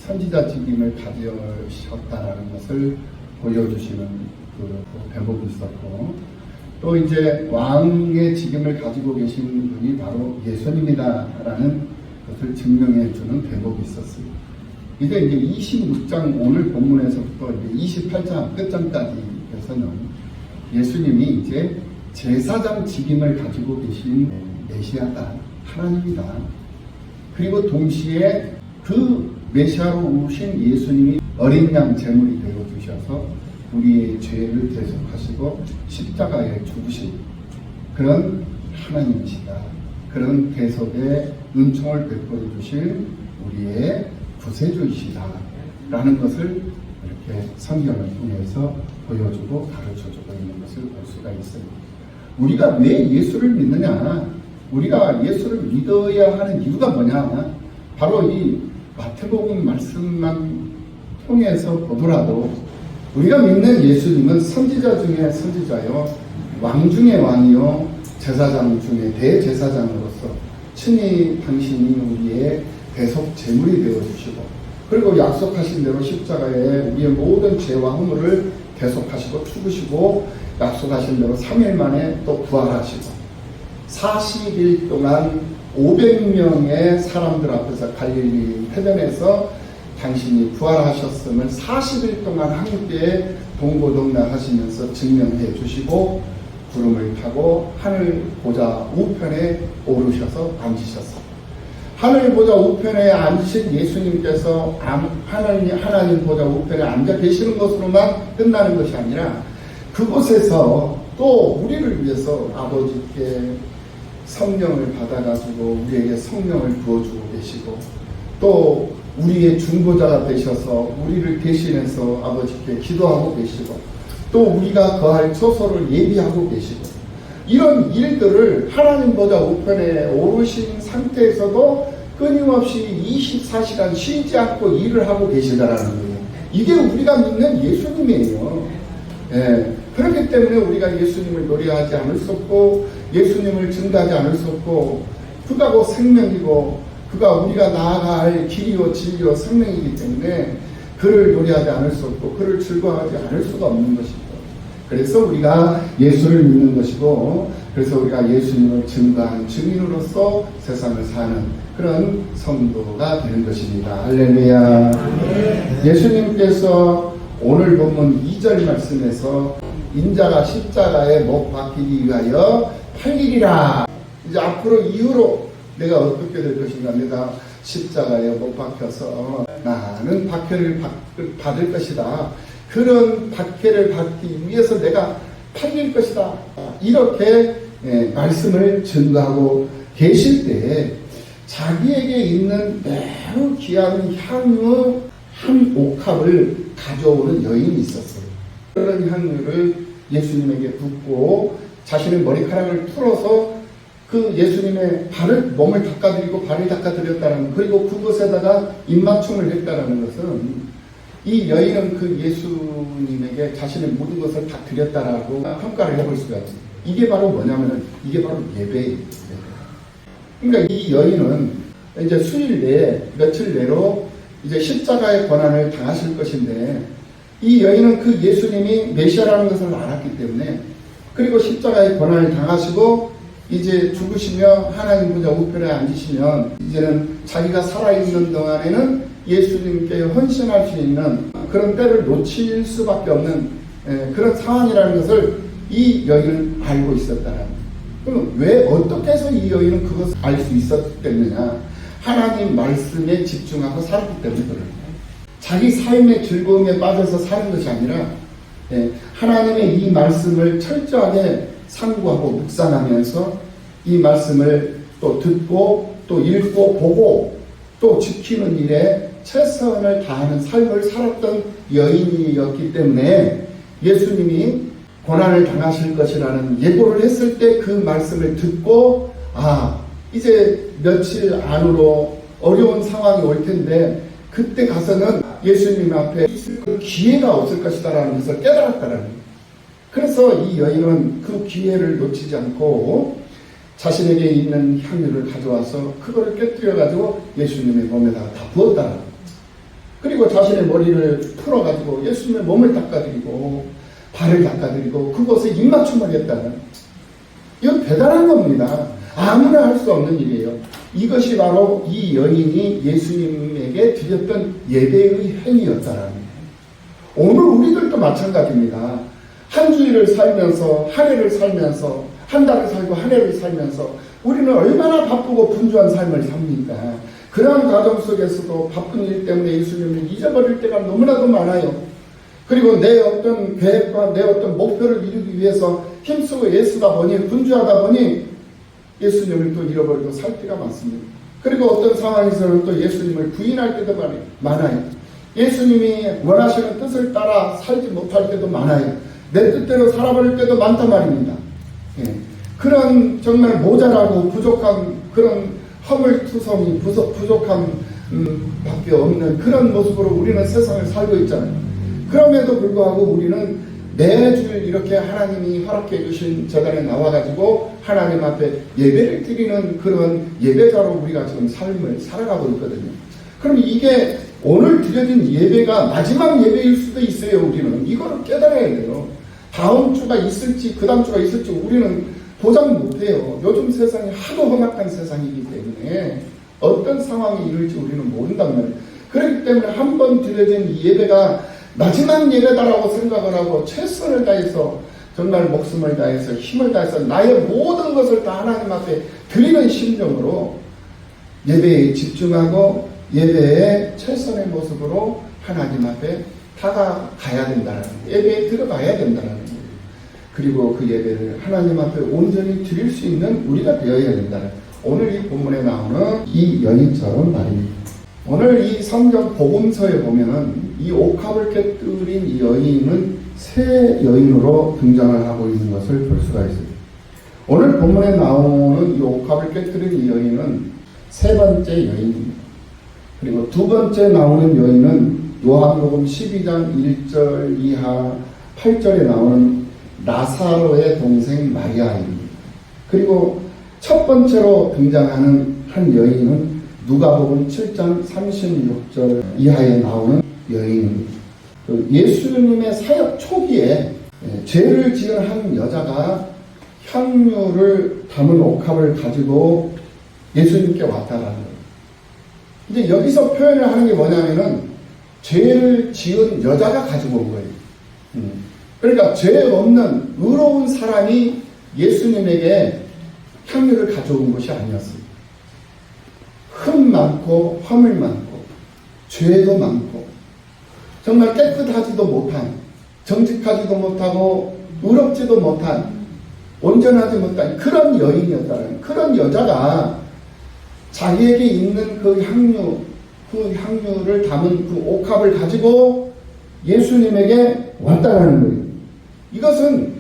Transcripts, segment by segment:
선지자 직임을 가지셨다는 것을 보여주시는 그 대목이 있었고, 또 이제 왕의 직임을 가지고 계신 분이 바로 예수님이다라는 것을 증명해 주는 대목이 있었습니다. 이제 26장 오늘 본문에서부터 이제 28장 끝장까지 해서는 예수님이 이제 제사장 직임을 가지고 계신 메시아다, 하나님이다. 그리고 동시에 그 메시아로 오신 예수님이 어린 양 제물이 되어 주셔서 우리의 죄를 대속하시고 십자가에 죽으신 그런 하나님이시다. 그런 대속의 은총을 베풀어 주신 우리의 구세주이시다 라는 것을 이렇게 성경을 통해서 보여주고 가르쳐주고 있는 것을 볼 수가 있습니다. 우리가 왜 예수를 믿느냐, 우리가 예수를 믿어야 하는 이유가 뭐냐, 바로 이 마태복음 말씀만 통해서 보더라도 우리가 믿는 예수님은 선지자 중에 선지자요, 왕 중에 왕이요, 제사장 중에 대제사장으로서 친히 당신이 우리의 대속 제물이 되어주시고, 그리고 약속하신 대로 십자가에 우리의 모든 죄와 허물을 대속하시고 죽으시고, 약속하신 대로 3일 만에 또 부활하시고 40일 동안 500명의 사람들 앞에서 갈릴리 해변에서 당신이 부활하셨음을 40일 동안 함께 동고동락하시면서 증명해 주시고, 구름을 타고 하늘 보좌 우편에 오르셔서 앉으셨습니다. 하늘 보좌 우편에 앉으신 예수님께서 하나님 보좌 우편에 앉아 계시는 것으로만 끝나는 것이 아니라 그곳에서 또 우리를 위해서 아버지께 성령을 받아가지고 우리에게 성령을 부어주고 계시고, 또 우리의 중보자가 되셔서 우리를 대신해서 아버지께 기도하고 계시고, 또 우리가 거할 처소를 예비하고 계시고, 이런 일들을 하나님 보좌 우편에 오르신 상태에서도 끊임없이 24시간 쉬지 않고 일을 하고 계시다라는 거예요. 이게 우리가 믿는 예수님이에요. 그렇기 때문에 우리가 예수님을 노래하지 않을 수 없고, 예수님을 증거하지 않을 수 없고, 그가 곧 생명이고 그가 우리가 나아갈 길이요 진리요 생명이기 때문에 그를 노래하지 않을 수 없고 그를 즐거워하지 않을 수가 없는 것이고, 그래서 우리가 예수를 믿는 것이고, 그래서 우리가 예수님을 증거하는 증인으로서 세상을 사는 그런 성도가 되는 것입니다. 할렐루야. 예수님께서 오늘 본문 2절 말씀에서 인자가 십자가에 못 박히기 위하여 팔리리라. 이제 앞으로 이후로 내가 어떻게 될 것인가, 내가 십자가에 못 박혀서 나는 박해를 받을 것이다, 그런 박해를 받기 위해서 내가 팔릴 것이다, 이렇게 말씀을 증거하고 계실 때 자기에게 있는 매우 귀한 향유 한 옥합을 가져오는 여인이 있었어요. 그런 향유를 예수님에게 붓고 자신의 머리카락을 풀어서 그 예수님의 몸을 닦아드리고 발을 닦아드렸다는, 그리고 그곳에다가 입맞춤을 했다는 것은 이 여인은 그 예수님에게 자신의 모든 것을 다 드렸다라고 평가를 해볼 수가 있습니다. 이게 바로 뭐냐면은 이게 바로 예배예요. 그러니까 이 여인은 이제 수일 내에 며칠 내로 이제 십자가의 고난을 당하실 것인데, 이 여인은 그 예수님이 메시아라는 것을 알았기 때문에, 그리고 십자가의 고난을 당하시고 이제 죽으시며 하나님 보좌 우편에 앉으시면 이제는 자기가 살아있는 동안에는 예수님께 헌신할 수 있는 그런 때를 놓칠 수밖에 없는 그런 상황이라는 것을 이 여인은 알고 있었다는. 그럼 왜 어떻게 해서 이 여인은 그것을 알 수 있었겠느냐? 하나님 말씀에 집중하고 살았기 때문에 그래요. 자기 삶의 즐거움에 빠져서 사는 것이 아니라 하나님의 이 말씀을 철저하게 상고하고 묵상하면서 이 말씀을 또 듣고 또 읽고 보고 또 지키는 일에 최선을 다하는 삶을 살았던 여인이었기 때문에 예수님이 고난을 당하실 것이라는 예고를 했을 때 그 말씀을 듣고, 이제 며칠 안으로 어려운 상황이 올 텐데 그때 가서는 예수님 앞에 있을 기회가 없을 것이다라는 것을 깨달았다라는 거예요. 그래서 이 여인은 그 기회를 놓치지 않고 자신에게 있는 향유를 가져와서 그거를 깨뜨려 가지고 예수님의 몸에다가 다 부었다라는 거예요. 그리고 자신의 머리를 풀어가지고 예수님의 몸을 닦아드리고 발을 닦아드리고 그곳에 입맞춤을 했다는, 이건 대단한 겁니다. 아무나 할 수 없는 일이에요. 이것이 바로 이 여인이 예수님에게 드렸던 예배의 행위였다라는 거예요. 오늘 우리들도 마찬가지입니다. 한 주일을 살면서, 한 해를 살면서, 한 달을 살고 한 해를 살면서 우리는 얼마나 바쁘고 분주한 삶을 삽니까? 그런 과정 속에서도 바쁜 일 때문에 예수님을 잊어버릴 때가 너무나도 많아요. 그리고 내 어떤 계획과 내 어떤 목표를 이루기 위해서 힘쓰고 애쓰다 보니, 분주하다 보니 예수님을 또 잃어버리고 살 때가 많습니다. 그리고 어떤 상황에서는 또 예수님을 부인할 때도 많아요. 예수님이 원하시는 뜻을 따라 살지 못할 때도 많아요. 내 뜻대로 살아버릴 때도 많단 말입니다. 예. 그런 정말 모자라고 부족한 그런 허물투성이 부족함 밖에 없는 그런 모습으로 우리는 세상을 살고 있잖아요. 그럼에도 불구하고 우리는 매주 이렇게 하나님이 허락해 주신 재단에 나와가지고 하나님 앞에 예배를 드리는 그런 예배자로 우리가 지금 삶을 살아가고 있거든요. 그럼 이게 오늘 드려진 예배가 마지막 예배일 수도 있어요. 우리는 이거를 깨달아야 돼요. 다음 주가 있을지 그 다음 주가 있을지 우리는 보장 못해요. 요즘 세상이 하도 험악한 세상이기 때문에 어떤 상황이 이룰지 우리는 모른단 말이에요. 그렇기 때문에 한 번 드려진 이 예배가 마지막 예배다라고 생각을 하고 최선을 다해서 정말 목숨을 다해서 힘을 다해서 나의 모든 것을 다 하나님 앞에 드리는 심정으로 예배에 집중하고 예배의 최선의 모습으로 하나님 앞에 다가가야 된다는 거예요. 예배에 들어가야 된다는 거예요. 그리고 그 예배를 하나님 앞에 온전히 드릴 수 있는 우리가 되어야 된다는 거예요. 오늘 이 본문에 나오는 이 여인처럼 말입니다. 오늘 이 성경 복음서에 보면은 이 옥합을 깨뜨린 이 여인은 새 여인으로 등장을 하고 있는 것을 볼 수가 있습니다. 오늘 본문에 나오는 이 옥합을 깨뜨린 이 여인은 세 번째 여인입니다. 그리고 두 번째 나오는 여인은 요한복음 12장 1절 이하 8절에 나오는 나사로의 동생 마리아입니다. 그리고 첫 번째로 등장하는 한 여인은 누가복음 7장 36절 이하에 나오는 여인입니다. 예수님의 사역 초기에 죄를 지은 한 여자가 향유를 담은 옥합을 가지고 예수님께 왔다라는 거예요. 이제 여기서 표현을 하는 게 뭐냐면은 죄를 지은 여자가 가지고 온 거예요. 그러니까 죄 없는 의로운 사람이 예수님에게 향유를 가져온 것이 아니었어요. 흠 많고 화물 많고 죄도 많고 정말 깨끗하지도 못한, 정직하지도 못하고 의롭지도 못한, 온전하지 못한 그런 여인이었다는, 그런 여자가 자기에게 있는 그 향유를 담은 그 옥합을 가지고 예수님에게 왔다라는 거예요. 이것은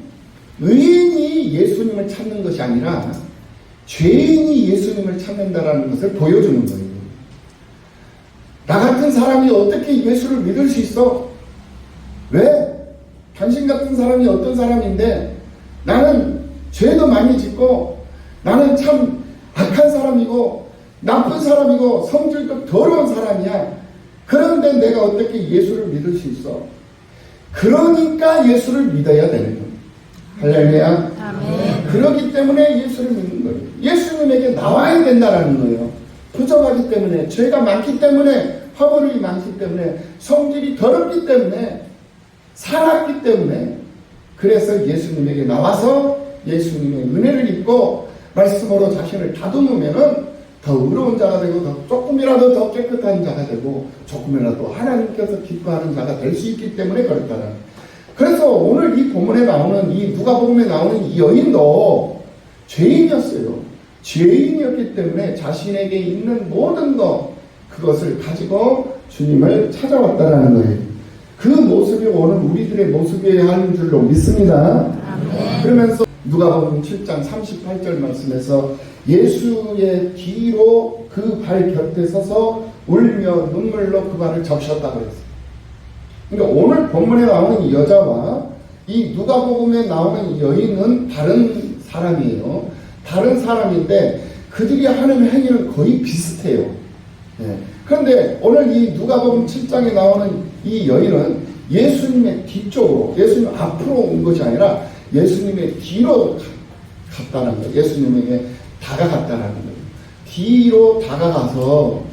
의인이 예수님을 찾는 것이 아니라 죄인이 예수님을 찾는다라는 것을 보여주는 거예요. 나 같은 사람이 어떻게 예수를 믿을 수 있어? 왜? 당신 같은 사람이 어떤 사람인데 나는 죄도 많이 짓고 나는 참 악한 사람이고 나쁜 사람이고 성질도 더러운 사람이야. 그런데 내가 어떻게 예수를 믿을 수 있어? 그러니까 예수를 믿어야 되는 거예요. 할렐루야. 아멘. 그렇기 때문에 예수를 믿는 거예요. 예수님에게 나와야 된다라는 거예요. 부족하기 때문에, 죄가 많기 때문에, 허물이 많기 때문에, 성질이 더럽기 때문에, 살았기 때문에, 그래서 예수님에게 나와서 예수님의 은혜를 입고 말씀으로 자신을 다듬으면은 더 의로운 자가 되고 조금이라도 더 깨끗한 자가 되고 조금이라도 하나님께서 기뻐하는 자가 될 수 있기 때문에 그렇다는. 그래서 오늘 이 본문에 나오는 이 누가복음에 나오는 이 여인도 죄인이었어요. 죄인이었기 때문에 자신에게 있는 모든 것 그것을 가지고 주님을 찾아왔다라는 거예요. 그 모습이 오늘 우리들의 모습이어야 하는 줄로 믿습니다. 아멘. 그러면서 누가복음 7장 38절 말씀에서 예수의 뒤로 그 발 곁에 서서 울며 눈물로 그 발을 적셨다고 했어요. 그러니까 오늘 본문에 나오는 이 여자와 이 누가복음에 나오는 이 여인은 다른 사람이에요. 다른 사람인데 그들이 하는 행위는 거의 비슷해요. 예. 그런데 오늘 이 누가복음 7장에 나오는 이 여인은 예수님의 뒤쪽으로, 예수님 앞으로 온 것이 아니라 예수님의 뒤로 갔다는 거예요. 예수님에게 다가갔다는 거예요. 뒤로 다가가서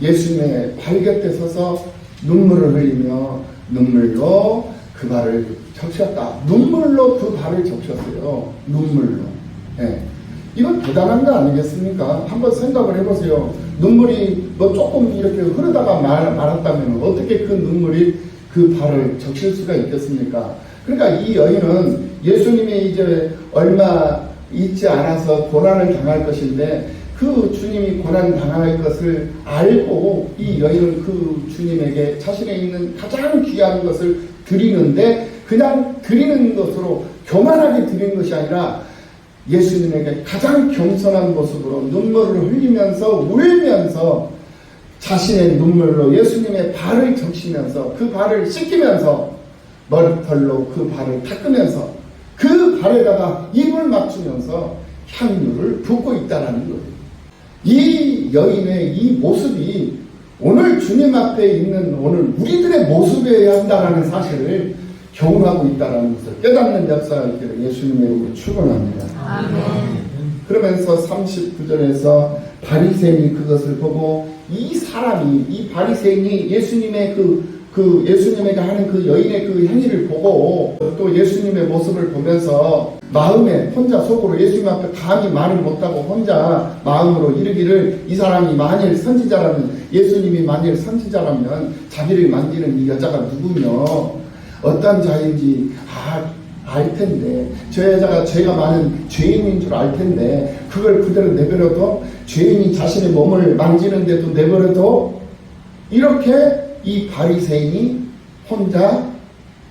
예수님의 발 곁에 서서 눈물을 흘리며 눈물로 그 발을 적셨다. 눈물로 그 발을 적셨어요. 눈물로. 이건 대단한 거 아니겠습니까? 한번 생각을 해보세요. 눈물이 뭐 조금 이렇게 흐르다가 말았다면 어떻게 그 눈물이 그 발을 적실 수가 있겠습니까? 그러니까 이 여인은 예수님이 이제 얼마 있지 않아서 고난을 당할 것인데 그 주님이 고난 당할 것을 알고 이 여인은 그 주님에게 자신에 있는 가장 귀한 것을 드리는데 그냥 드리는 것으로 교만하게 드리는 것이 아니라 예수님에게 가장 겸손한 모습으로 눈물을 흘리면서 울면서 자신의 눈물로 예수님의 발을 적시면서 그 발을 씻기면서 머리털로 그 발을 닦으면서 그 발에다가 입을 맞추면서 향유를 붓고 있다는 거예요. 이 여인의 이 모습이 오늘 주님 앞에 있는 오늘 우리들의 모습이어야 한다는 사실을 경험하고 있다는 것을 깨닫는 역사가 있기를 예수님의 이름으로 축원합니다. 아멘. 그러면서 39절에서 바리새인이 그것을 보고 이 사람이 이 바리새인이 예수님의 예수님에게 하는 그 여인의 그 행위를 보고 또 예수님의 모습을 보면서 마음에 혼자 속으로 예수님 앞에 감히 말을 못하고 혼자 마음으로 이르기를 이 사람이 만일 선지자라면 예수님이 만일 선지자라면 자기를 만지는 이 여자가 누구며 어떤 자인지 알 텐데 저 여자가 죄가 많은 죄인인 줄 알 텐데 그걸 그대로 내버려도 죄인이 자신의 몸을 만지는데도 내버려도 이렇게 이 바리새인이 혼자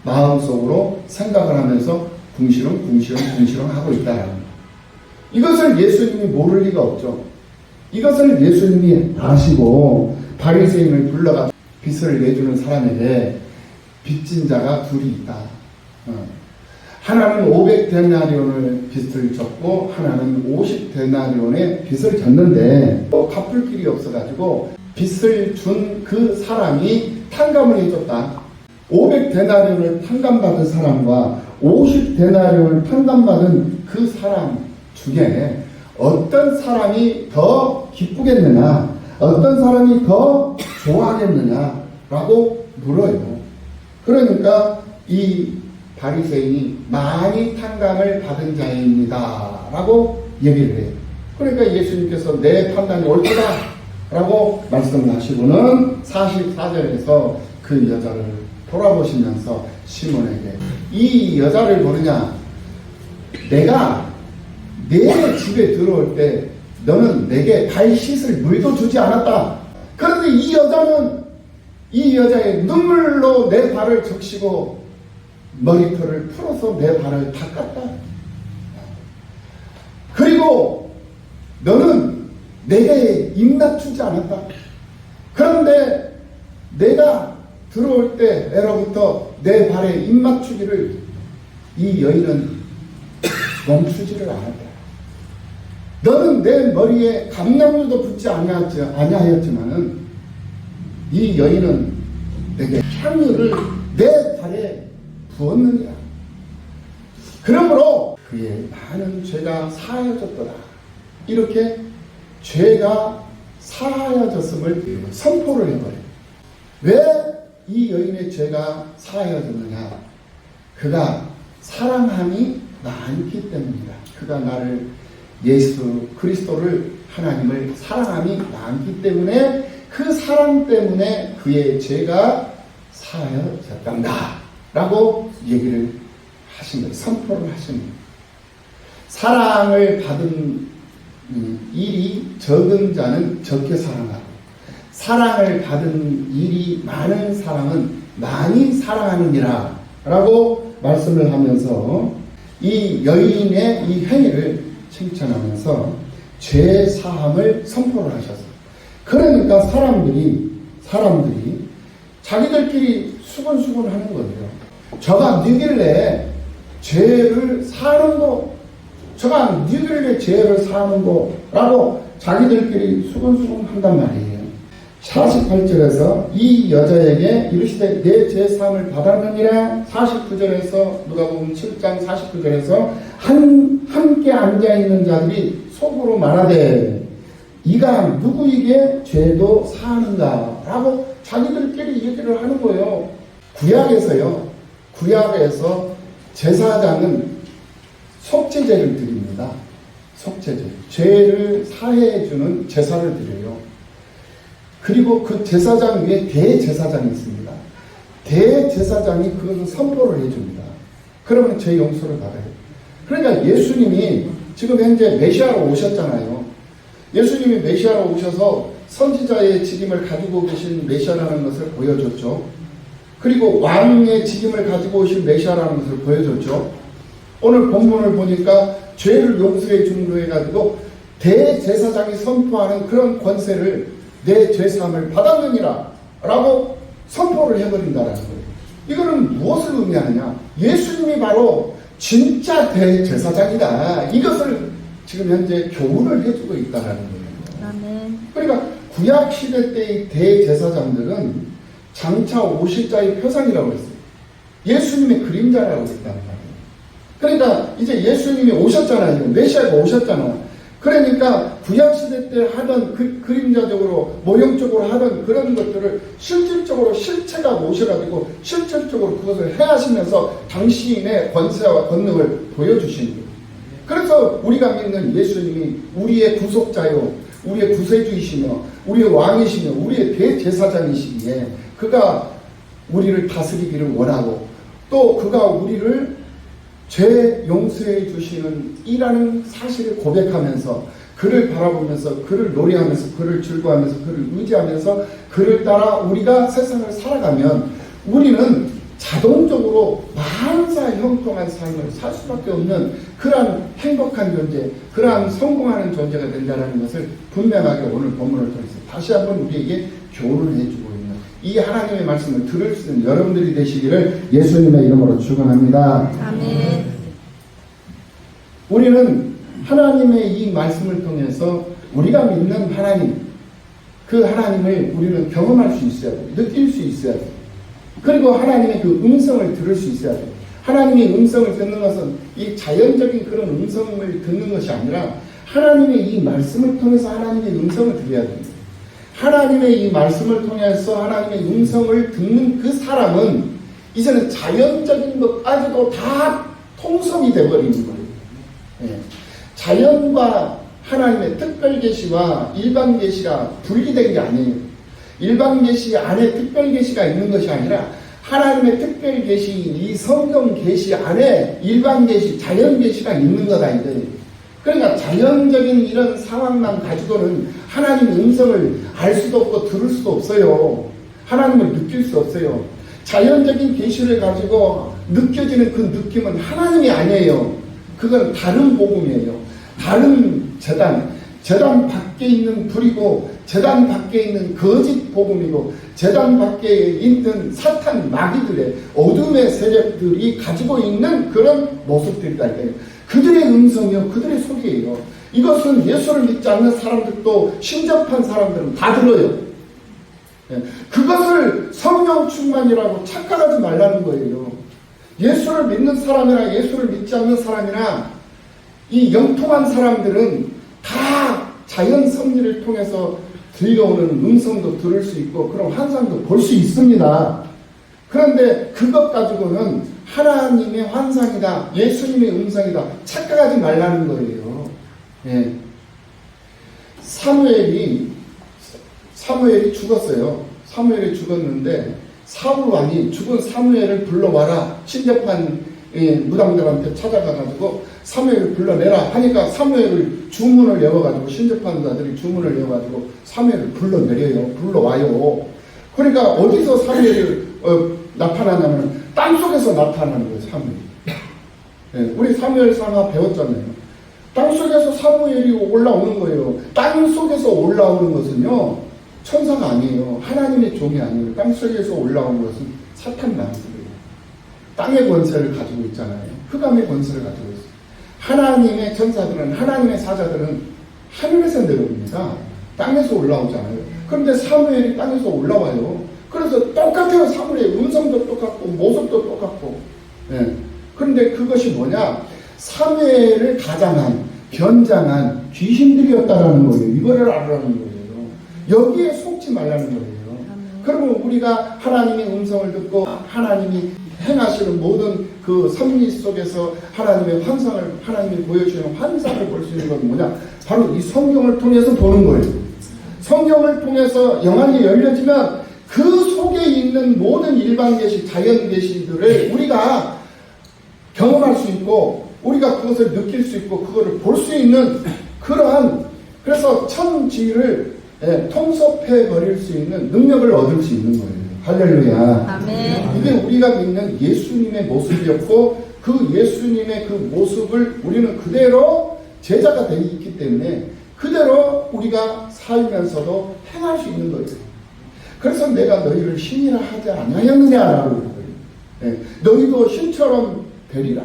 마음속으로 생각을 하면서 궁시렁 하고 있다는 거예요. 이것을 예수님이 모를 리가 없죠. 이것을 예수님이 아시고 바리새인을 불러가 빚을 내주는 사람에게 빚진 자가 둘이 있다. 하나는 500데나리온을 빚을 졌고 하나는 50데나리온의 빚을 졌는데 또 갚을 길이 없어가지고 빚을 준 그 사람이 탕감을 해줬다. 500데나리온을 탕감받은 사람과 50데나리온을 탕감받은 그 사람 중에 어떤 사람이 더 기쁘겠느냐, 어떤 사람이 더 좋아하겠느냐라고 물어요. 그러니까 이 바리새인이 많이 탕감을 받은 자입니다 라고 얘기를 해요. 그러니까 예수님께서 내 판단이 옳다 라고 말씀을 하시고는 44절에서 그 여자를 돌아보시면서 시몬에게 이 여자를 모르냐, 내가 내 집에 들어올 때 너는 내게 발 씻을 물도 주지 않았다. 그런데 이 여자는 이 여자의 눈물로 내 발을 적시고 머리털을 풀어서 내 발을 닦았다. 그리고 너는 내게 입맞추지 않았다. 그런데 내가 들어올 때로부터 내 발에 입맞추기를 이 여인은 멈추지를 않았다. 너는 내 머리에 감량유도 붓지 아니하였지만은 이 여인은 내게 향유를 내 발에 부었느니라. 그러므로 그의 많은 죄가 사하여졌더라. 이렇게 죄가 사하여졌음을 선포를 해버려요. 왜 이 여인의 죄가 사하여졌느냐? 그가 사랑함이 많기 때문이다. 그가 나를 예수 그리스도를 하나님을 사랑함이 많기 때문에 그 사랑 때문에 그의 죄가 사하여졌단다 라고 얘기를 하신 거예요. 선포를 하신 거예요. 사랑을 받은 일이 적은 자는 적게 사랑하고 사랑을 받은 일이 많은 사람은 많이 사랑하느니라 라고 말씀을 하면서 이 여인의 이 행위를 칭찬하면서 죄 사함을 선포를 하셨어요. 그러니까 사람들이 자기들끼리 수근수근 하는 거예요. 저가 누길래 죄를 사는 거, 저가 누길래 죄를 사는 거라고 자기들끼리 수근수근 한단 말이에요. 48절에서 이 여자에게 이르시되 내 죄사함을 받았느니라. 49절에서 누가복음 7장 49절에서 함께 앉아있는 자들이 속으로 말하되 이가 누구에게 죄도 사하는가 라고 자기들끼리 얘기를 하는 거예요. 구약에서 제사장은 속죄제를 드립니다. 속죄제, 죄를 사해주는 제사를 드려요. 그리고 그 제사장 위에 대제사장이 있습니다. 대제사장이 그것을 선포를 해줍니다. 그러면 죄 용서를 받아요. 그러니까 예수님이 지금 현재 메시아로 오셨잖아요. 예수님이 메시아로 오셔서 선지자의 직임을 가지고 계신 메시아라는 것을 보여줬죠. 그리고 왕의 직임을 가지고 오신 메시아라는 것을 보여줬죠. 오늘 본문을 보니까 죄를 용서해 주는 해가지고 대제사장이 선포하는 그런 권세를 내 죄사함을 받았느니라 라고 선포를 해버린다는 거예요. 이거는 무엇을 의미하느냐? 예수님이 바로 진짜 대제사장이다. 이것을 지금 현재 교훈을 해주고 있다는 거예요. 아멘. 그러니까 구약시대 때의 대제사장들은 장차 오실 자의 표상이라고 했어요. 예수님의 그림자라고 했다는 말이에요. 그러니까 이제 예수님이 오셨잖아요. 메시아가 오셨잖아요. 그러니까 구약시대 때 하던 그림자적으로 모형적으로 하던 그런 것들을 실질적으로 실체가 오셔가지고 실질적으로 그것을 해하시면서 당신의 권세와 권능을 보여주신 거예요. 그래서 우리가 믿는 예수님이 우리의 구속자요, 우리의 구세주이시며 우리의 왕이시며 우리의 대제사장이시기에 그가 우리를 다스리기를 원하고 또 그가 우리를 죄 용서해 주시는 이라는 사실을 고백하면서 그를 바라보면서 그를 노래하면서 그를 즐거워하면서 그를 의지하면서 그를 따라 우리가 세상을 살아가면 우리는 자동적으로 만사 형통한 삶을 살 수밖에 없는 그러한 행복한 존재, 그러한 성공하는 존재가 된다는 것을 분명하게 오늘 본문을 통해서 다시 한번 우리에게 교훈을 해주고 있는 이 하나님의 말씀을 들을 수 있는 여러분들이 되시기를 예수님의 이름으로 축원합니다. 아멘. 우리는 하나님의 이 말씀을 통해서 우리가 믿는 하나님, 그 하나님을 우리는 경험할 수 있어야 돼요. 느낄 수 있어야 돼요. 그리고 하나님의 그 음성을 들을 수 있어야 돼요. 하나님의 음성을 듣는 것은 이 자연적인 그런 음성을 듣는 것이 아니라 하나님의 이 말씀을 통해서 하나님의 음성을 들어야 됩니다. 하나님의 이 말씀을 통해서 하나님의 음성을 듣는 그 사람은 이제는 자연적인 것까지도 다 통속이 되어버리는 거예요. 예. 자연과 하나님의 특별 계시와 일반 계시가 분리된 게 아니에요. 일반 계시 안에 특별 계시가 있는 것이 아니라 하나님의 특별 계시, 이 성경 계시 안에 일반 계시, 자연 계시가 있는 거다 이거예요. 그러니까 자연적인 이런 상황만 가지고는 하나님 음성을 알 수도 없고 들을 수도 없어요. 하나님을 느낄 수 없어요. 자연적인 계시를 가지고 느껴지는 그 느낌은 하나님이 아니에요. 그건 다른 복음이에요. 다른 재단 밖에 있는 불이고 재단 밖에 있는 거짓 복음이고 재단 밖에 있는 사탄 마귀들의 어둠의 세력들이 가지고 있는 그런 모습들이다. 그들의 음성이요, 그들의 소리예요. 이것은 예수를 믿지 않는 사람들도 신접한 사람들은 다 들어요. 그것을 성령 충만이라고 착각하지 말라는 거예요. 예수를 믿는 사람이나 예수를 믿지 않는 사람이나 이 영통한 사람들은 다 자연 섭리를 통해서 들려오는 음성도 들을 수 있고 그런 환상도 볼 수 있습니다. 그런데 그것 가지고는 하나님의 환상이다, 예수님의 음성이다 착각하지 말라는 거예요. 예. 사무엘이 죽었어요. 사무엘이 죽었는데 사울 왕이 죽은 사무엘을 불러와라. 신접한 무당들한테 찾아가가지고 사무엘을 불러내라 하니까 사무엘을 주문을 외워가지고 신접한 자들이 주문을 외워가지고 사무엘을 불러내려요. 불러와요. 그러니까 어디서 사무엘이 나타나냐면 땅속에서 나타나는 거예요. 사무엘이. 네, 우리 사무엘 상하 배웠잖아요. 땅속에서 사무엘이 올라오는 거예요. 땅속에서 올라오는 것은요 천사가 아니에요. 하나님의 종이 아니에요. 땅속에서 올라오는 것은 사탄 나무들이에요. 땅의 권세를 가지고 있잖아요. 흑암의 권세를 가지고 있어요. 하나님의 천사들은, 하나님의 사자들은 하늘에서 내려옵니다. 땅에서 올라오잖아요. 그런데 사무엘이 땅에서 올라와요. 그래서 똑같아요. 사무엘의 음성도 똑같고 모습도 똑같고. 예. 그런데 그것이 뭐냐? 사무엘을 가장한 변장한 귀신들이었다라는 거예요. 이거를 알아라는 거예요. 여기에 속지 말라는 거예요. 그러면 우리가 하나님의 음성을 듣고 하나님이 행하시는 모든 그 섭리 속에서 하나님의 환상을, 하나님이 보여주는 환상을 볼 수 있는 건 뭐냐? 바로 이 성경을 통해서 보는 거예요. 성경을 통해서 영안이 열려지면 그 속에 있는 모든 일반 계시, 자연 계시들을 우리가 경험할 수 있고, 우리가 그것을 느낄 수 있고, 그거를 볼 수 있는 그러한, 그래서 천지를 통섭해 버릴 수 있는 능력을 얻을 수 있는 거예요. 할렐루야. 아멘. 이게 우리가 믿는 예수님의 모습이었고, 그 예수님의 그 모습을 우리는 그대로 제자가 되어 있기 때문에 그대로 우리가 살면서도 행할 수 있는 거예요. 그래서 내가 너희를 신이라 하지 아니하였느냐라고 그래요. 너희도 신처럼 되리라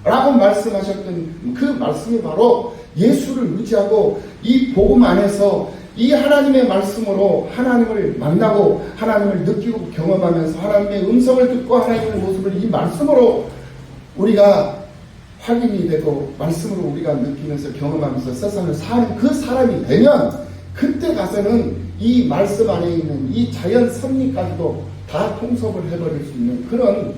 라고 말씀하셨던 그 말씀이 바로 예수를 의지하고 이 복음 안에서 이 하나님의 말씀으로 하나님을 만나고 하나님을 느끼고 경험하면서 하나님의 음성을 듣고 하나님의 모습을 이 말씀으로 우리가 확인이 되고 말씀으로 우리가 느끼면서 경험하면서 세상을 사는 그 사람이 되면 그때 가서는 이 말씀 안에 있는 이 자연 섭리까지도 다 통섭을 해버릴 수 있는 그런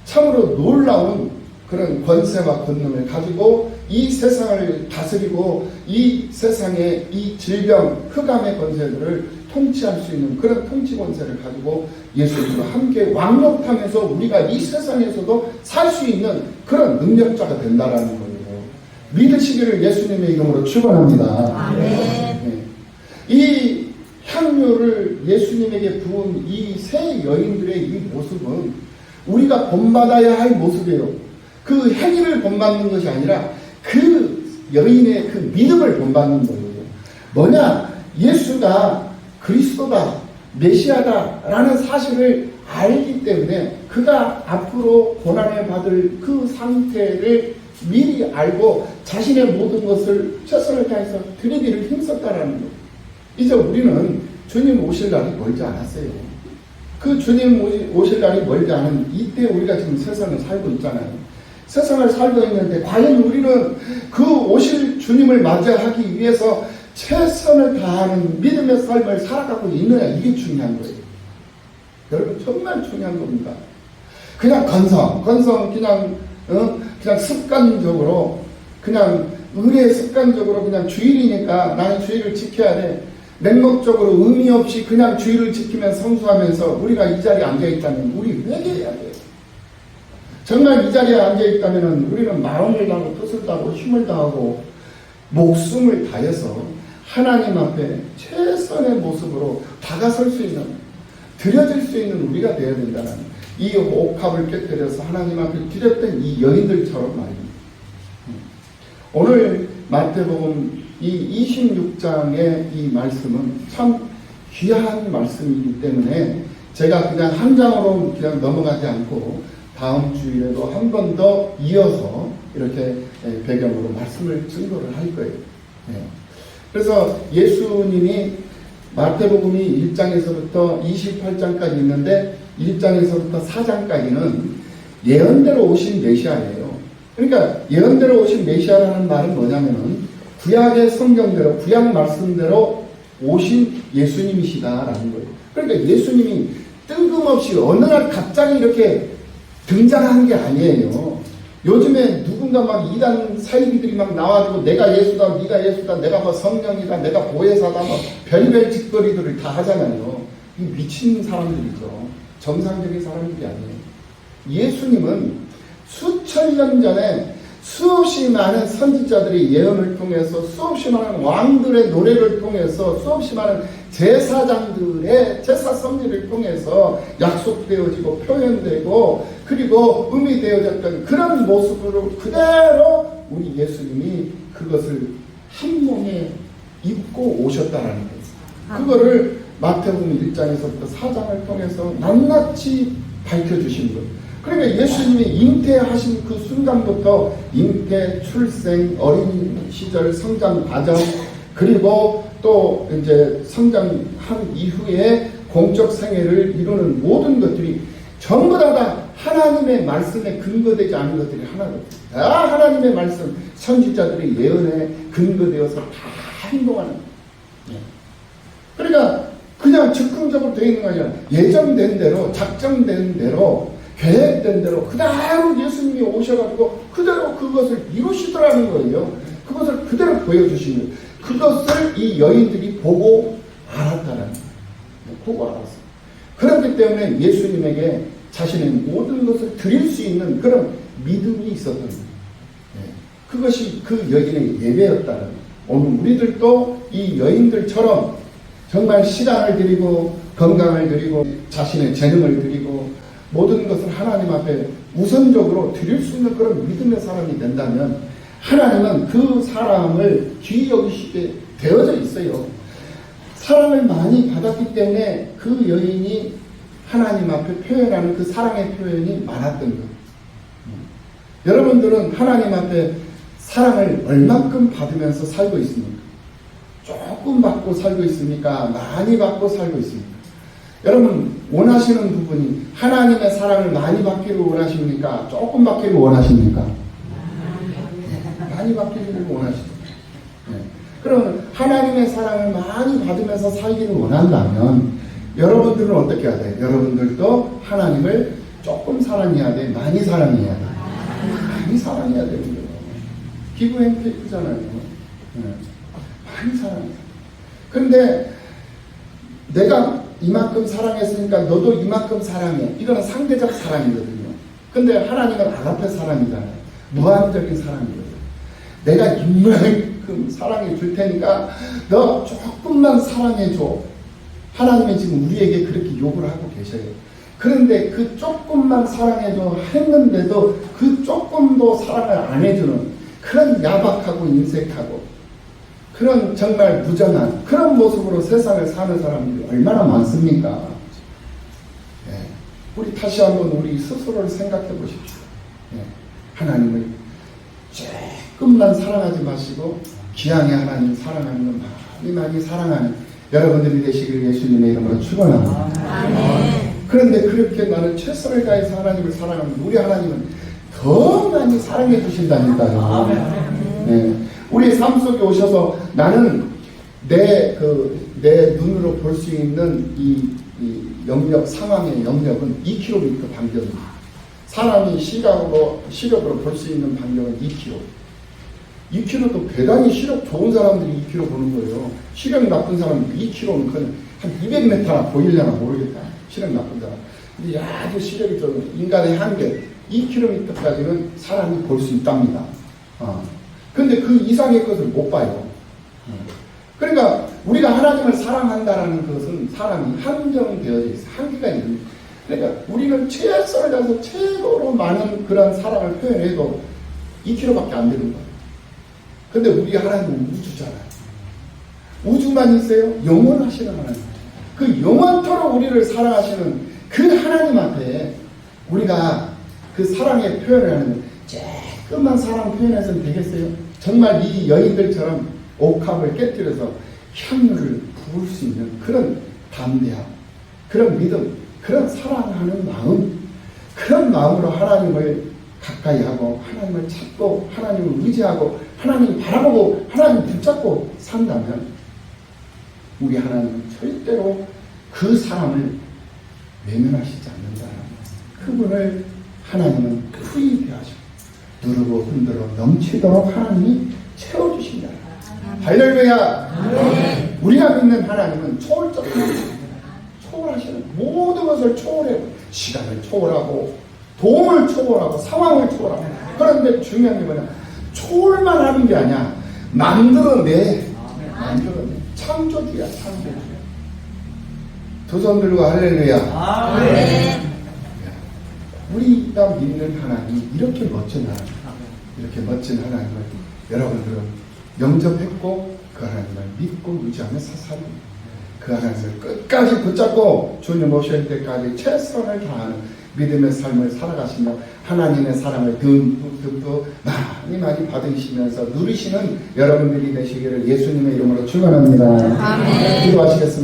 참으로 놀라운 그런 권세와 권능을 가지고 이 세상을 다스리고 이 세상의 이 질병, 흑암의 권세들을 통치할 수 있는 그런 통치 권세를 가지고 예수님과 함께 왕노하면서 우리가 이 세상에서도 살 수 있는 그런 능력자가 된다라는 거예요. 믿으시기를 예수님의 이름으로 축원합니다. 아멘. 네. 이 향유를 예수님에게 부은 이 세 여인들의 이 모습은 우리가 본받아야 할 모습이에요. 그 행위를 본받는 것이 아니라 그 여인의 그 믿음을 본받는 거예요. 뭐냐? 예수가 그리스도다, 메시아다라는 사실을 알기 때문에 그가 앞으로 고난을 받을 그 상태를 미리 알고 자신의 모든 것을 최선을 다해서 드리기를 힘썼다라는 거예요. 이제 우리는 주님 오실 날이 멀지 않았어요. 그 주님 오실 날이 멀지 않은 이때 우리가 지금 세상을 살고 있잖아요. 세상을 살고 있는데 과연 우리는 그 오실 주님을 맞이하기 위해서 최선을 다하는 믿음의 삶을 살아가고 있느냐, 이게 중요한 거예요. 여러분 정말 중요한 겁니다. 그냥 건성 그냥 습관적으로 그냥 의례 습관적으로 그냥 주일이니까 나는 주일을 지켜야 돼. 맹목적으로 의미 없이 그냥 주일을 지키면 성수하면서 우리가 이 자리에 앉아있다면 우리 회개해야 돼요. 정말 이 자리에 앉아있다면 우리는 마음을 다하고 뜻을 다하고 힘을 다하고 목숨을 다해서 하나님 앞에 최선의 모습으로 다가설 수 있는, 드려질 수 있는 우리가 되어야 된다는 이 옥합을 깨뜨려서 하나님 앞에 드렸던 이 여인들처럼 말입니다. 오늘 마태복음 이 26장의 이 말씀은 참 귀한 말씀이기 때문에 제가 그냥 한 장으로 그냥 넘어가지 않고 다음 주일에도 한 번 더 이어서 이렇게 배경으로 말씀을 증거를 할 거예요. 그래서 예수님이 마태복음이 1장에서부터 28장까지 있는데 1장에서부터 4장까지는 예언대로 오신 메시아예요. 그러니까 예언대로 오신 메시아라는 말은 뭐냐면은 구약의 성경대로 구약 말씀대로 오신 예수님이시다라는 거예요. 그러니까 예수님이 뜬금없이 어느 날 갑자기 이렇게 등장한 게 아니에요. 요즘에 누군가 막 이단 사이비들이 막 나와가지고 내가 예수다, 네가 예수다, 내가 뭐 성령이다, 내가 보혜사다, 뭐 별별 짓거리들을 다 하잖아요. 이 미친 사람들이죠. 정상적인 사람들이 아니에요. 예수님은 수천 년 전에 수없이 많은 선지자들의 예언을 통해서 수없이 많은 왕들의 노래를 통해서 수없이 많은 제사장들의 제사 섭리를 통해서 약속되어지고 표현되고 그리고 의미되어졌던 그런 모습으로 그대로 우리 예수님이 그것을 한 몸에 입고 오셨다라는 거예요. 그거를 마태복음 1장에서부터 4장을 통해서 낱낱이 밝혀주신 거예요. 그러니까 예수님이 잉태하신 그 순간부터 잉태, 출생, 어린 시절 성장 과정 그리고 또 이제 성장한 이후에 공적 생애를 이루는 모든 것들이 전부 다 하나님의 말씀에 근거되지 않은 것들이 하나도 없어요. 다 하나님의 말씀, 선지자들의 예언에 근거되어서 다 행동하는 거예요. 그러니까 그냥 즉흥적으로 되어 있는 거 아니라 예정된 대로, 작정된 대로, 계획된 대로 그대로 예수님이 오셔가지고 그대로 그것을 이루시더라는 거예요. 그것을 그대로 보여주신 거예요. 그것을 이 여인들이 보고 알았다는 거예요. 보고 알았어요. 그렇기 때문에 예수님에게 자신의 모든 것을 드릴 수 있는 그런 믿음이 있었던 거예요. 그것이 그 여인의 예배였다는 거예요. 오늘 우리들도 이 여인들처럼 정말 시간을 드리고 건강을 드리고 자신의 재능을 드리고 모든 것을 하나님 앞에 우선적으로 드릴 수 있는 그런 믿음의 사람이 된다면 하나님은 그 사람을 귀히 여기시게 되어져 있어요. 사랑을 많이 받았기 때문에 그 여인이 하나님 앞에 표현하는 그 사랑의 표현이 많았던 거예요. 여러분들은 하나님 앞에 사랑을 얼마큼 받으면서 살고 있습니까? 조금 받고 살고 있습니까? 많이 받고 살고 있습니까? 여러분 원하시는 부분이 하나님의 사랑을 많이 받기를 원하십니까? 조금 받기를 원하십니까? 많이 받기를 원하십니까? 그러면 하나님의 사랑을 많이 받으면서 살기를 원한다면 여러분들은 어떻게 해야 돼? 여러분들도 하나님을 조금 사랑해야 돼? 많이 사랑해야 돼? 많이 사랑해야 되는 거예요. 기브 앤 테이크잖아요. 많이 사랑해요. 그런데 내가 이만큼 사랑했으니까 너도 이만큼 사랑해. 이거는 상대적 사랑이거든요. 근데 하나님은 아가페 사랑이잖아요. 무한적인 사랑이거든요. 내가 이만큼 사랑해 줄 테니까 너 조금만 사랑해 줘. 하나님은 지금 우리에게 그렇게 요구를 하고 계셔요. 그런데 그 조금만 사랑해 줘 했는데도 그 조금도 사랑을 안 해주는 그런 야박하고 인색하고 그런 정말 무정한 그런 모습으로 세상을 사는 사람들이 얼마나 많습니까? 우리 다시 한번 우리 스스로를 생각해 보십시오. 하나님을 조금만 사랑하지 마시고 기왕에 하나님 사랑하는 건 많이 많이 사랑하는 여러분들이 되시길 예수님의 이름으로 축원합니다. 그런데 그렇게 나는 최선을 다해서 하나님을 사랑하면 우리 하나님은 더 많이 사랑해 주신다니까요. 우리의 삶 속에 오셔서 나는 내 눈으로 볼 수 있는 이 영역, 상황의 영역은 2km 반경입니다. 사람이 시력으로 볼 수 있는 반경은 2km. 2km도 대단히 시력 좋은 사람들이 2km 보는 거예요. 시력 나쁜 사람은 2km는 그냥 한 200m나 보이려나 모르겠다. 시력 나쁜 사람. 근데 아주 시력이 좀 인간의 한계 2km까지는 사람이 볼 수 있답니다. 근데 그 이상의 것을 못 봐요. 그러니까 우리가 하나님을 사랑한다라는 것은 사람이 한정되어져 있어요. 한계가 있는 거예요. 그러니까 우리는 최선을 다해서 최고로 많은 그런 사랑을 표현해도 2km밖에 안 되는 거예요. 근데 우리 하나님은 우주잖아요. 우주만 있어요? 영원하시는 하나님. 그 영원토록 우리를 사랑하시는 그 하나님 앞에 우리가 그 사랑의 표현을 하는 조금만 사랑 표현해서는 되겠어요? 정말 이 여인들처럼 옥합을 깨뜨려서 향유를 부을 수 있는 그런 담대함, 그런 믿음, 그런 사랑하는 마음, 그런 마음으로 하나님을 가까이 하고 하나님을 찾고 하나님을 의지하고 하나님을 바라보고 하나님을 붙잡고 산다면 우리 하나님은 절대로 그 사람을 외면하시지 않는다. 그분을 하나님은 크게 대하시고 누르고 흔들어 넘치도록 하나님이 채워주신다. 할렐루야. 우리가 믿는 하나님은 초월적인 초월하시는 모든 것을 초월해 시간을 초월하고 도움을 초월하고 상황을 초월하고 그런데 중요한 게 뭐냐 초월만 하는 게 아니야 만들어내 창조주야 창조주. 두 손 들고 할렐루야. 우리가 믿는 하나님이 이렇게 멋진 하나님, 이렇게 멋진 하나님을 여러분들은 영접했고 그 하나님을 믿고 의지하며 사사는 그 하나님을 끝까지 붙잡고 주님 오실 때까지 최선을 다하는 믿음의 삶을 살아가시며 하나님의 사랑을 듬뿍 많이 받으시면서 누리시는 여러분들이 되시기를 예수님의 이름으로 축원합니다. 아멘. 기도하시겠습니다.